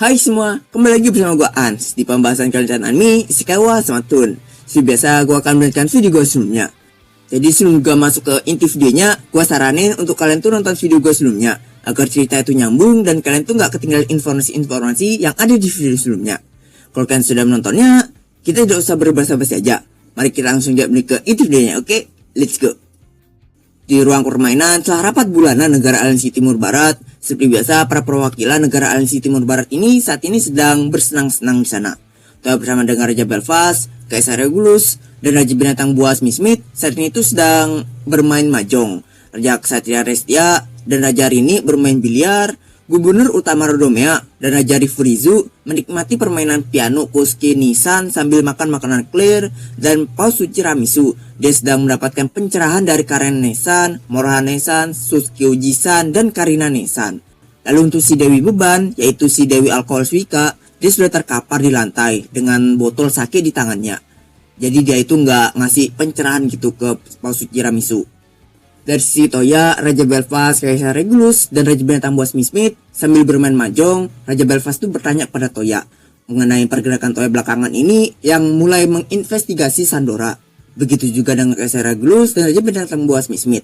Hai semua, kembali lagi bersama gue Ans di pembahasan kalian anime Ishikawa Samatun. Seperti biasa gue akan melanjutkan video gue sebelumnya. Jadi sebelum gue masuk ke inti videonya, gue saranin untuk kalian tuh nonton video gue sebelumnya agar cerita itu nyambung dan kalian tuh gak ketinggalan informasi-informasi yang ada di video sebelumnya. Kalau kalian sudah menontonnya, kita tidak usah berbahasa-basi aja. Mari kita langsung balik ke inti videonya, oke? Let's go. Di ruang permainan setelah rapat bulanan negara aliansi Timur Barat, seperti biasa para perwakilan negara aliansi Timur Barat ini saat ini sedang bersenang-senang di sana. Telah bersama dengan Raja Belfast, Kaisar Regulus, dan Raja Binatang Buas Mismit saat ini itu sedang bermain mahjong. Raja Ksatria Restia dan Raja Rini bermain biliar. Gubernur Utama Rodomea dan Raja Rifurizu menikmati permainan piano Kosuke Nissan sambil makan makanan clear, dan Paus Suci Ramisu dia sedang mendapatkan pencerahan dari Karen Nissan, Moroha Nissan, Suskyo Jisan, dan Karina Nissan. Lalu untuk si Dewi Beban, yaitu si Dewi Alkohol Suika, dia sudah terkapar di lantai dengan botol sake di tangannya. Jadi dia itu nggak ngasih pencerahan gitu ke Paus Suci Ramisu. Dari sisi Toya, Raja Belfast, Kaisar Regulus, dan Raja Binatang Buas Mismit sambil bermain mahjong, Raja Belfast itu bertanya pada Toya mengenai pergerakan Toya belakangan ini yang mulai menginvestigasi Sandora. Begitu juga dengan Kaisar Regulus dan Raja Binatang Buas Mismit.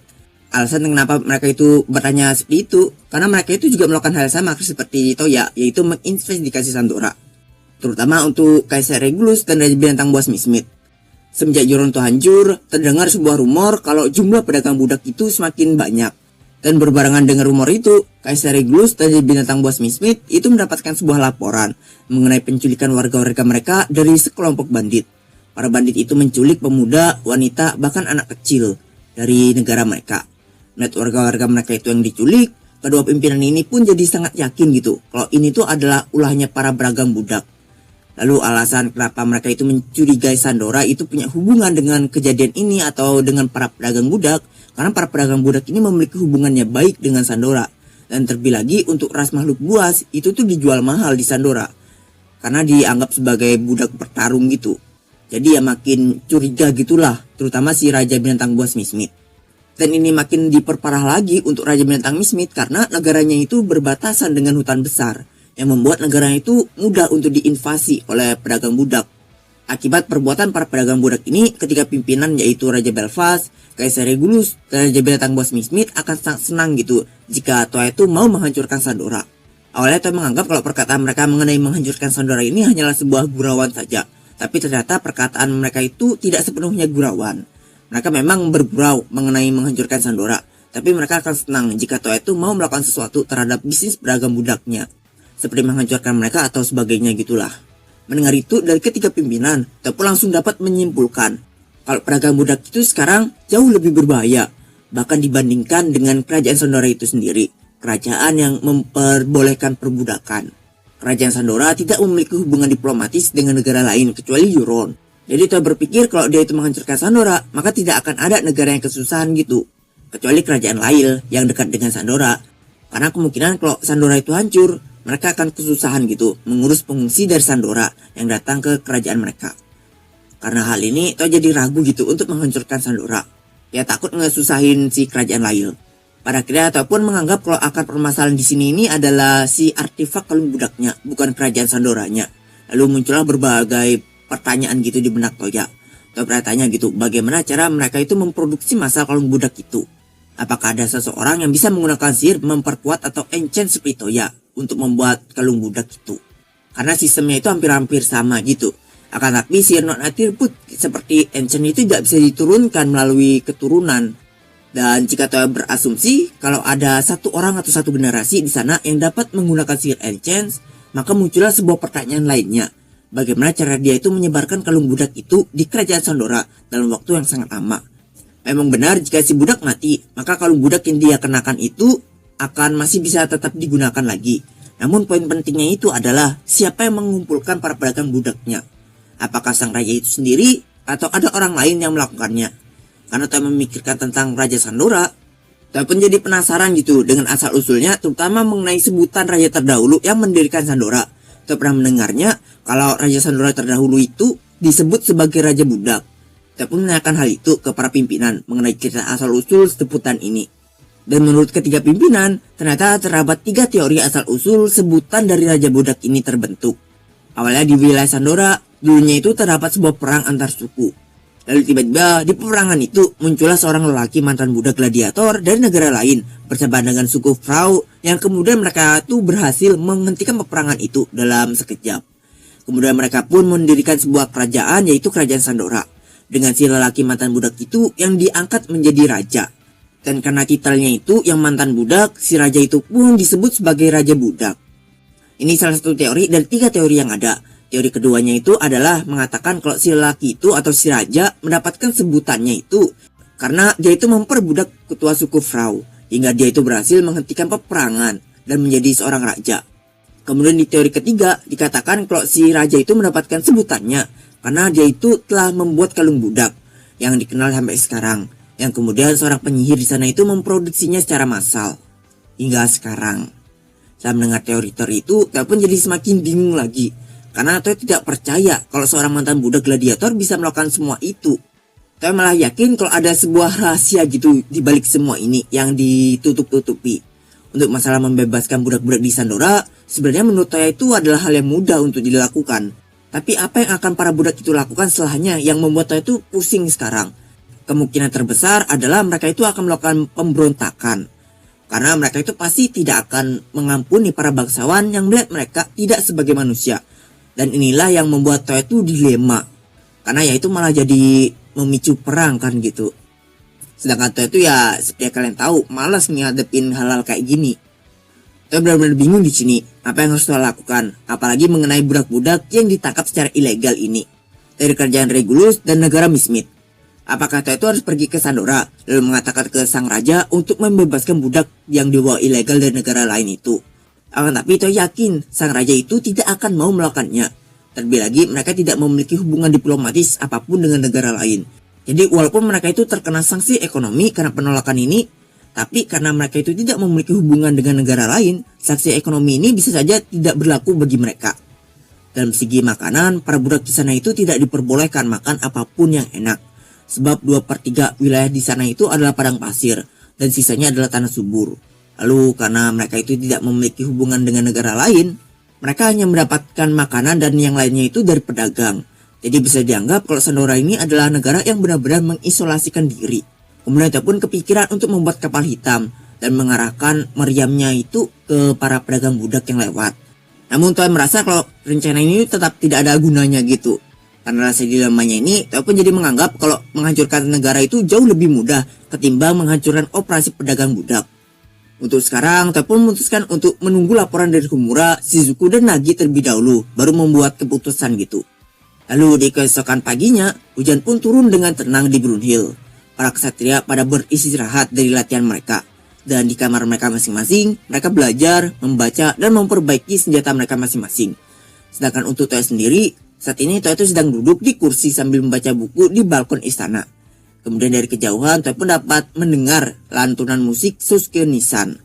Alasan kenapa mereka itu bertanya seperti itu, karena mereka itu juga melakukan hal sama seperti Toya, yaitu menginvestigasi Sandora. Terutama untuk Kaisar Regulus dan Raja Binatang Buas Mismit. Semenjak Yoronto hancur, terdengar sebuah rumor kalau jumlah pedagang budak itu semakin banyak. Dan berbarengan dengan rumor itu, Kaisar Regulus dan Binatang Buas Mismit itu mendapatkan sebuah laporan mengenai penculikan warga-warga mereka dari sekelompok bandit. Para bandit itu menculik pemuda, wanita, bahkan anak kecil dari negara mereka. Melihat warga-warga mereka itu yang diculik, kedua pimpinan ini pun jadi sangat yakin gitu kalau ini tuh adalah ulahnya para pedagang budak. Lalu alasan kenapa mereka itu mencurigai Sandora itu punya hubungan dengan kejadian ini atau dengan para pedagang budak, karena para pedagang budak ini memiliki hubungannya baik dengan Sandora. Dan terlebih lagi untuk ras makhluk buas itu tuh dijual mahal di Sandora, karena dianggap sebagai budak bertarung gitu. Jadi ya makin curiga gitulah, terutama si Raja Binatang Buas Mismit. Dan ini makin diperparah lagi untuk Raja Binatang Mismit karena negaranya itu berbatasan dengan hutan besar, yang membuat negara itu mudah untuk diinvasi oleh pedagang budak. Akibat perbuatan para pedagang budak ini, ketika pimpinan yaitu Raja Belfast, Kaisar Regulus, dan Raja Binatang Buas Mismit akan sangat senang gitu jika Toya itu mau menghancurkan Sandora. Awalnya Toya menganggap kalau perkataan mereka mengenai menghancurkan Sandora ini hanyalah sebuah gurauan saja, tapi ternyata perkataan mereka itu tidak sepenuhnya gurauan. Mereka memang bergurau mengenai menghancurkan Sandora, tapi mereka akan senang jika Toya itu mau melakukan sesuatu terhadap bisnis pedagang budaknya, seperti menghancurkan mereka atau sebagainya gitulah. Mendengar itu dari ketiga pimpinan, Toya pun langsung dapat menyimpulkan kalau pedagang budak itu sekarang jauh lebih berbahaya, bahkan dibandingkan dengan kerajaan Sandora itu sendiri, kerajaan yang memperbolehkan perbudakan. Kerajaan Sandora tidak memiliki hubungan diplomatis dengan negara lain kecuali Euron. Jadi Toya berpikir kalau dia itu menghancurkan Sandora, maka tidak akan ada negara yang kesusahan gitu, kecuali kerajaan Lail yang dekat dengan Sandora. Karena kemungkinan kalau Sandora itu hancur, mereka akan kesusahan gitu mengurus pengungsi dari Sandora yang datang ke kerajaan mereka. Karena hal ini, Toya jadi ragu gitu untuk menghancurkan Sandora. Dia takut ngesusahin si kerajaan Lail. Pada akhirnya Toya pun menganggap kalau akar permasalahan di sini ini adalah si artefak kalung budaknya, bukan kerajaan Sandoranya. Lalu muncullah berbagai pertanyaan gitu di benak Toya. Toya bertanya gitu, bagaimana cara mereka itu memproduksi masal kalung budak itu? Apakah ada seseorang yang bisa menggunakan sihir memperkuat atau enchant seperti Toya untuk membuat kalung budak itu? Karena sistemnya itu hampir-hampir sama gitu. Akan tapi sihir non-atribut seperti enchant itu tidak bisa diturunkan melalui keturunan. Dan jika Toya berasumsi kalau ada satu orang atau satu generasi di sana yang dapat menggunakan sihir enchant, maka muncullah sebuah pertanyaan lainnya. Bagaimana cara dia itu menyebarkan kalung budak itu di kerajaan Sandora dalam waktu yang sangat lama? Memang benar jika si budak mati, maka kalung budak yang dia kenakan itu akan masih bisa tetap digunakan lagi. Namun poin pentingnya itu adalah siapa yang mengumpulkan para pedagang budaknya. Apakah sang raja itu sendiri atau ada orang lain yang melakukannya? Karena Toya memikirkan tentang Raja Sandora, Toya pun jadi penasaran gitu dengan asal-usulnya, terutama mengenai sebutan raja terdahulu yang mendirikan Sandora. Toya pernah mendengarnya kalau Raja Sandora terdahulu itu disebut sebagai Raja Budak. Toya pun menanyakan hal itu ke para pimpinan mengenai cerita asal-usul sebutan ini. Dan menurut ketiga pimpinan, ternyata terdapat 3 teori asal-usul sebutan dari Raja Budak ini terbentuk. Awalnya di wilayah Sandora, dulunya itu terdapat sebuah perang antar suku. Lalu tiba-tiba di peperangan itu muncullah seorang lelaki mantan budak gladiator dari negara lain bersama dengan suku Frau, yang kemudian mereka tuh berhasil menghentikan peperangan itu dalam sekejap. Kemudian mereka pun mendirikan sebuah kerajaan, yaitu kerajaan Sandora, dengan si lelaki mantan budak itu yang diangkat menjadi raja. Dan karena titelnya itu yang mantan budak, si raja itu pun disebut sebagai Raja Budak. Ini salah satu teori dari 3 teori yang ada. Teori keduanya itu adalah mengatakan kalau si lelaki itu atau si raja mendapatkan sebutannya itu karena dia itu memperbudak ketua suku Frau, hingga dia itu berhasil menghentikan peperangan dan menjadi seorang raja. Kemudian di teori ketiga dikatakan kalau si raja itu mendapatkan sebutannya karena dia itu telah membuat kalung budak yang dikenal sampai sekarang, yang kemudian seorang penyihir di sana itu memproduksinya secara massal hingga sekarang. Saya mendengar teori-teori itu, saya pun jadi semakin bingung lagi karena saya tidak percaya kalau seorang mantan budak gladiator bisa melakukan semua itu. Saya malah yakin kalau ada sebuah rahasia gitu di balik semua ini yang ditutup-tutupi. Untuk masalah membebaskan budak-budak di Sandora, sebenarnya menurut saya itu adalah hal yang mudah untuk dilakukan. Tapi apa yang akan para budak itu lakukan setelahnya yang membuat saya itu pusing sekarang? Kemungkinan terbesar adalah mereka itu akan melakukan pemberontakan. Karena mereka itu pasti tidak akan mengampuni para bangsawan yang melihat mereka tidak sebagai manusia. Dan inilah yang membuat saya itu dilema. Karena ya itu malah jadi memicu perang kan gitu. Sedangkan Toya itu ya seperti yang kalian tahu, malas ngadepin hal-hal kayak gini. Toya benar-benar bingung di sini apa yang harus Toya lakukan, apalagi mengenai budak-budak yang ditangkap secara ilegal ini dari kerajaan Regulus dan negara Mismit. Apakah Toya itu harus pergi ke Sandora lalu mengatakan ke sang raja untuk membebaskan budak yang dibawa ilegal dari negara lain itu? Akan tapi Toya yakin sang raja itu tidak akan mau melakukannya. Terlebih lagi mereka tidak memiliki hubungan diplomatis apapun dengan negara lain. Jadi walaupun mereka itu terkena sanksi ekonomi karena penolakan ini, tapi karena mereka itu tidak memiliki hubungan dengan negara lain, sanksi ekonomi ini bisa saja tidak berlaku bagi mereka. Dalam segi makanan, para budak di sana itu tidak diperbolehkan makan apapun yang enak. Sebab 2/3 wilayah di sana itu adalah padang pasir, dan sisanya adalah tanah subur. Lalu karena mereka itu tidak memiliki hubungan dengan negara lain, mereka hanya mendapatkan makanan dan yang lainnya itu dari pedagang. Jadi bisa dianggap kalau Sandora ini adalah negara yang benar-benar mengisolasikan diri. Kemudian dia pun kepikiran untuk membuat kapal hitam dan mengarahkan meriamnya itu ke para pedagang budak yang lewat. Namun Toya merasa kalau rencana ini tetap tidak ada gunanya gitu. Karena rasa dilemanya ini, Toya pun jadi menganggap kalau menghancurkan negara itu jauh lebih mudah ketimbang menghancurkan operasi pedagang budak. Untuk sekarang, Toya pun memutuskan untuk menunggu laporan dari Homura, Shizuku, dan Nagi terlebih dahulu, baru membuat keputusan gitu. Lalu di keesokan paginya, hujan pun turun dengan tenang di Brunhild. Para ksatria pada beristirahat dari latihan mereka. Dan di kamar mereka masing-masing, mereka belajar, membaca, dan memperbaiki senjata mereka masing-masing. Sedangkan untuk Toya sendiri, saat ini Toya itu sedang duduk di kursi sambil membaca buku di balkon istana. Kemudian dari kejauhan, Toya pun dapat mendengar lantunan musik Sosuke Nissan.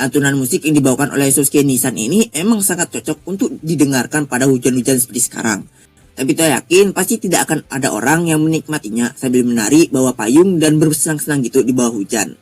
Lantunan musik yang dibawakan oleh Sosuke Nissan ini emang sangat cocok untuk didengarkan pada hujan-hujan seperti sekarang. Tapi Toya yakin pasti tidak akan ada orang yang menikmatinya sambil menari bawa payung dan bersenang-senang gitu di bawah hujan.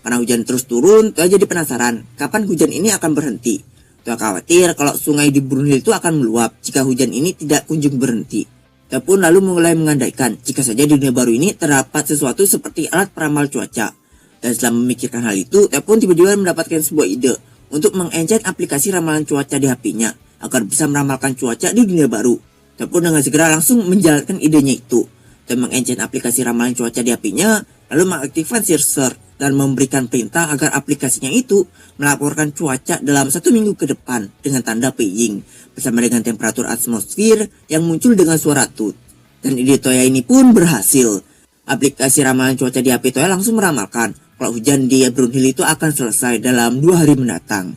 Karena hujan terus turun, Toya jadi penasaran kapan hujan ini akan berhenti. Toya khawatir kalau sungai di Brunhild itu akan meluap jika hujan ini tidak kunjung berhenti. Toya pun lalu mulai mengandaikan jika saja di dunia baru ini terdapat sesuatu seperti alat peramal cuaca. Dan setelah memikirkan hal itu, Toya pun tiba-tiba mendapatkan sebuah ide untuk mengencet aplikasi ramalan cuaca di HP-nya agar bisa meramalkan cuaca di dunia baru. Toya pun dengan segera langsung menjalankan idenya itu dan mengencet aplikasi ramalan cuaca di HP-nya, lalu mengaktifkan server dan memberikan perintah agar aplikasinya itu melaporkan cuaca dalam 1 minggu ke depan dengan tanda Peiying bersama dengan temperatur atmosfer yang muncul dengan suara tut. Dan ide Toya ini pun berhasil. Aplikasi ramalan cuaca di HP Toya langsung meramalkan kalau hujan di Brunhild itu akan selesai dalam 2 hari mendatang.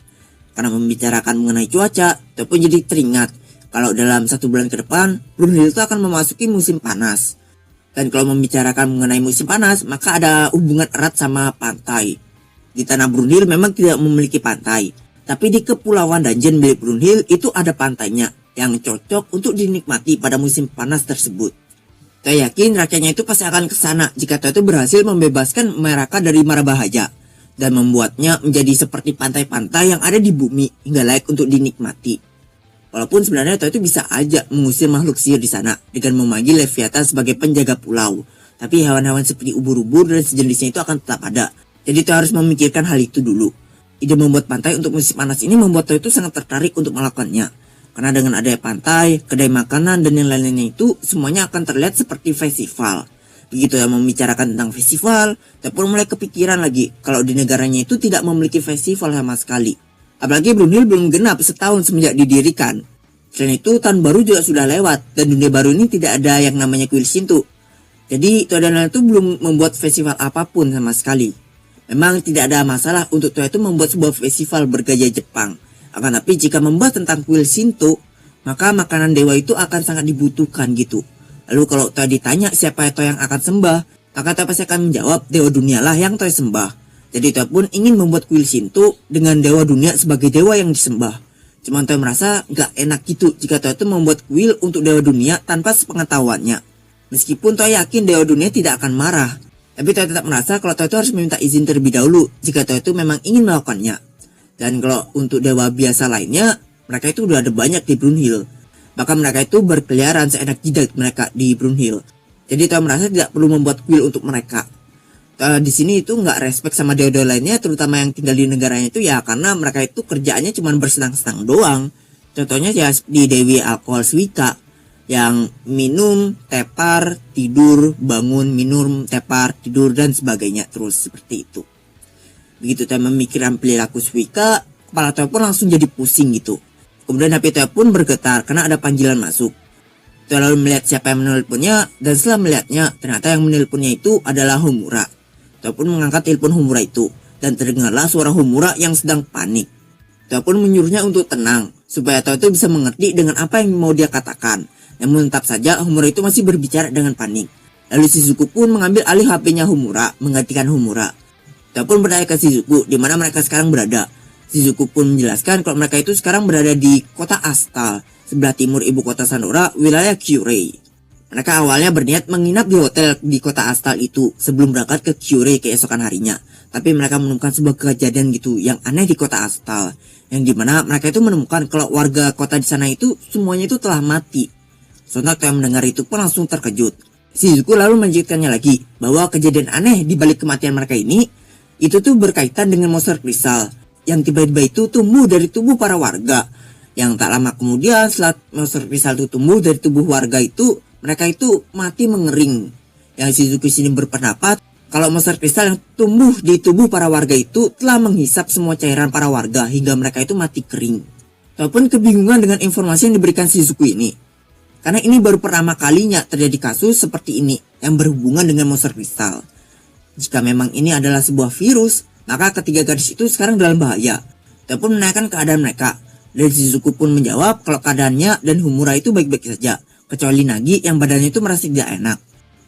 Karena membicarakan mengenai cuaca, Toya pun jadi teringat kalau dalam 1 bulan ke depan, Brunhild itu akan memasuki musim panas. Dan kalau membicarakan mengenai musim panas, maka ada hubungan erat sama pantai. Di tanah Brunhild memang tidak memiliki pantai, tapi di kepulauan Dungeon milik Brunhild itu ada pantainya yang cocok untuk dinikmati pada musim panas tersebut. Saya yakin rakyatnya itu pasti akan ke sana jika Toya itu berhasil membebaskan mereka dari mara bahaya. dan membuatnya menjadi seperti pantai-pantai yang ada di bumi hingga layak untuk dinikmati. Walaupun sebenarnya Toa itu bisa aja mengusir makhluk sihir di sana dengan memanggil Leviathan sebagai penjaga pulau. Tapi hewan-hewan seperti ubur-ubur dan sejenisnya itu akan tetap ada. Jadi Toa harus memikirkan hal itu dulu. Ide membuat pantai untuk musim panas ini membuat Toa itu sangat tertarik untuk melakukannya. Karena dengan adanya pantai, kedai makanan, dan yang lainnya itu semuanya akan terlihat seperti festival. Begitu yang membicarakan tentang festival, Toa pun mulai kepikiran lagi kalau di negaranya itu tidak memiliki festival sama sekali. Apalagi Brunhild belum genap setahun semenjak didirikan. Selain itu, tahun baru juga sudah lewat dan dunia baru ini tidak ada yang namanya kuil Shinto. Jadi Toa dan Lana itu belum membuat festival apapun sama sekali. Memang tidak ada masalah untuk Toa itu membuat sebuah festival bergaya Jepang. Akan tapi jika membahas tentang kuil Shinto, maka makanan dewa itu akan sangat dibutuhkan gitu. Lalu kalau Toa ditanya siapa Toa yang akan sembah, maka Toa pasti akan menjawab dewa dunia lah yang Toa sembah. Jadi Toa pun ingin membuat kuil Shinto dengan dewa dunia sebagai dewa yang disembah. Cuman Toa merasa gak enak gitu jika Toa itu membuat kuil untuk dewa dunia tanpa sepengetahuannya. Meskipun Toa yakin dewa dunia tidak akan marah, tapi Toa tetap merasa kalau Toa itu harus meminta izin terlebih dahulu jika Toa itu memang ingin melakukannya. Dan kalau untuk dewa biasa lainnya, mereka itu udah ada banyak di Brunhild. Bahkan mereka itu berkeliaran seenak jidat mereka di Brunhild. Jadi Toa merasa tidak perlu membuat kuil untuk mereka. Toa di sini itu nggak respect sama dewa-dewa lainnya, terutama yang tinggal di negaranya itu ya karena mereka itu kerjaannya cuma bersenang-senang doang. Contohnya ya di Dewi Alkohol Suika yang minum, tepar, tidur, bangun, minum, tepar, tidur, dan sebagainya terus seperti itu. Begitu Toa memikirkan perilaku Suika, kepala Toa pun langsung jadi pusing gitu. Kemudian HP Toa pun bergetar karena ada panggilan masuk. Toa lalu melihat siapa yang menelponnya, dan setelah melihatnya, ternyata yang menelponnya itu adalah Homura. Toa pun mengangkat telepon Homura itu, dan terdengarlah suara Homura yang sedang panik. Toa pun menyuruhnya untuk tenang, supaya Toa itu bisa mengerti dengan apa yang mau dia katakan. Namun tetap saja Homura itu masih berbicara dengan panik. Lalu Shizuku pun mengambil alih HP-nya Homura, menggantikan Homura. Toa pun bertanya ke Shizuku di mana mereka sekarang berada. Shizuku pun menjelaskan kalau mereka itu sekarang berada di kota Astal, sebelah timur ibu kota Sandora, wilayah Kyurei. Mereka awalnya berniat menginap di hotel di kota Astal itu sebelum berangkat ke Kyurei keesokan harinya. Tapi mereka menemukan sebuah kejadian gitu yang aneh di kota Astal, yang dimana mereka itu menemukan kalau warga kota di sana itu semuanya itu telah mati. Sontak yang mendengar itu pun langsung terkejut. Shizuku lalu melanjutkannya lagi bahwa kejadian aneh di balik kematian mereka ini itu tuh berkaitan dengan monster kristal yang tiba-tiba itu tumbuh dari tubuh para warga. Yang tak lama kemudian setelah monster kristal itu tumbuh dari tubuh warga itu, mereka itu mati mengering. Yang Shizuku sini berpendapat kalau monster kristal yang tumbuh di tubuh para warga itu telah menghisap semua cairan para warga hingga mereka itu mati kering. Ataupun kebingungan dengan informasi yang diberikan Shizuku ini. Karena ini baru pertama kalinya terjadi kasus seperti ini yang berhubungan dengan monster kristal. Jika memang ini adalah sebuah virus, maka ketiga gadis itu sekarang dalam bahaya. Toa pun menanyakan keadaan mereka. Dan Shizuku pun menjawab kalau keadaannya dan Homura itu baik-baik saja, kecuali Nagi yang badannya itu merasa tidak enak.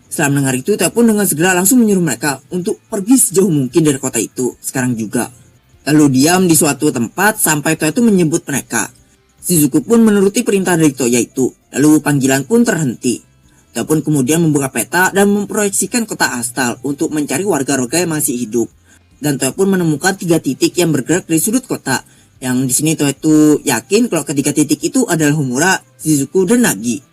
Setelah mendengar itu, Toa pun dengan segera langsung menyuruh mereka untuk pergi sejauh mungkin dari kota itu sekarang juga. Lalu diam di suatu tempat sampai Toa itu menyebut mereka. Shizuku pun menuruti perintah dari Toya itu. Lalu panggilan pun terhenti. Toa pun kemudian membuka peta dan memproyeksikan kota Astal untuk mencari warga-warga yang masih hidup. Dan Toa pun menemukan 3 titik yang bergerak dari sudut kota. Yang di sini Toa itu yakin kalau ketiga titik itu adalah Homura, Shizuku, dan Nagi.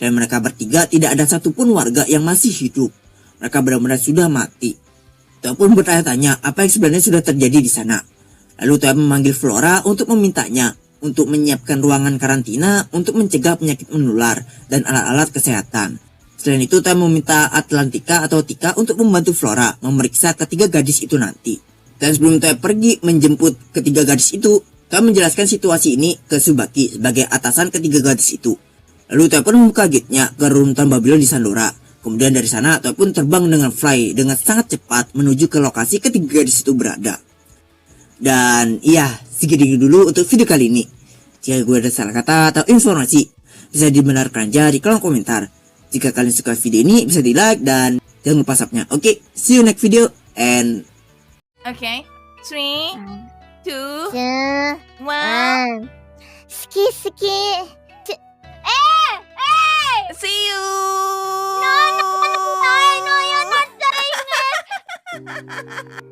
Dan mereka bertiga tidak ada satupun warga yang masih hidup. Mereka benar-benar sudah mati. Toa pun bertanya-tanya apa yang sebenarnya sudah terjadi di sana. Lalu Toa memanggil Flora untuk memintanya untuk menyiapkan ruangan karantina untuk mencegah penyakit menular dan alat-alat kesehatan. Selain itu, Toa meminta Atlantika atau Tika untuk membantu Flora memeriksa ketiga gadis itu nanti. Dan sebelum Toa pergi menjemput ketiga gadis itu, Toa menjelaskan situasi ini ke Tsubaki sebagai atasan ketiga gadis itu. Lalu Toa pun membuka gate-nya ke runtuhan Babylon di Sandora. Kemudian dari sana Toa pun terbang dengan fly dengan sangat cepat menuju ke lokasi ketiga gadis itu berada. Dan iya, segitu dulu untuk video kali ini. Jika gue ada salah kata atau informasi, bisa dibenarkan aja di kolom komentar. Jika kalian suka video ini, bisa di like dan jangan lupa subscribe-nya. Oke, see you next video and... Okay, 3, 2, 1. 好き好き。See you! No, no, no, no, no, no, you're not saying it.